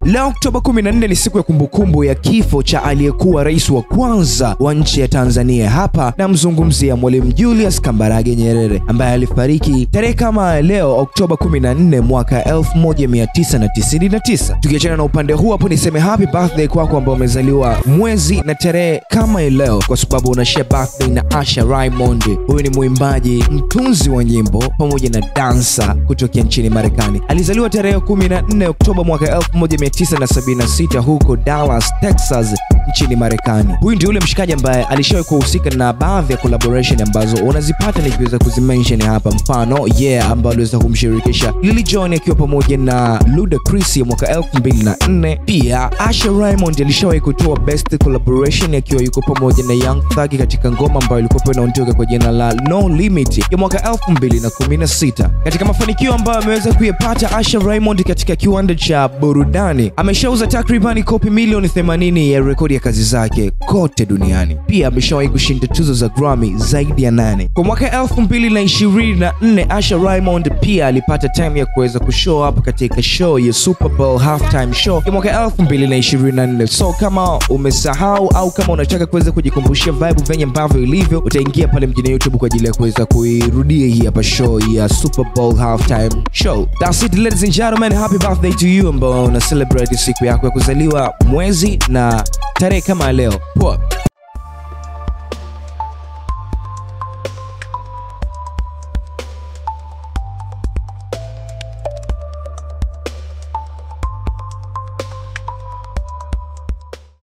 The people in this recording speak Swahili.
Leo Oktoba 14 ni siku ya kumbukumbu ya kifo cha aliyekuwa rais wa kwanza wa nchi ya Tanzania. Hapa namzungumzia Mwalimu Julius Kambarage Nyerere ambaye alifariki tarehe kama leo Oktoba 14 mwaka 1999. Tukiachana na upande huu hapo, niseme happy birthday kwako ambao umezaliwa mwezi na tarehe kama leo, kwa sababu unashare birthday na Asha Raymond. Huyu ni mwimbaji, mtunzi wa nyimbo pamoja na dansa kutoka nchini Marekani. Alizaliwa tarehe 14 Oktoba mwaka 1976 huko Dallas, Texas nchini Marekani. Huyu ndio yule mshikaji ambaye alishawahi kuhusika na baadhi ya collaboration ambazo unazipata nikiweza kuzimention hapa. Mfano ambao aliweza kumshirikisha Lil Jon akiwa pamoja na Ludacris ya mwaka 2004. Pia Asha Raymond alishawahi kutoa best collaboration akiwa yuko pamoja na Young Thug katika ngoma ambayo ilikuwa inaondoka kwa jina la No Limit ya mwaka 2016. Katika mafanikio ambayo ameweza kuyapata Asha Raymond katika kiwanda cha burudani, ameshauza takribani kopi milioni 80 ya rekodi ya kazi zake kote duniani. Pia ameshawahi kushinda tuzo za Grammy zaidi ya 8. Kwa mwaka 2024 Asha Raymond pia alipata time ya kuweza kushow up katika show ya Super Bowl halftime show ya mwaka 2024. So kama umesahau au kama unataka kuweza kujikumbushia vibe venye ambavyo ilivyo, utaingia pale mjini YouTube kwa ajili ya kuweza kuirudia hii hapa show ya Super Bowl halftime show. That's it ladies and gentlemen, happy birthday to you ambao una celebrate siku yako ya kuzaliwa mwezi na tarehe kama leo. Poa.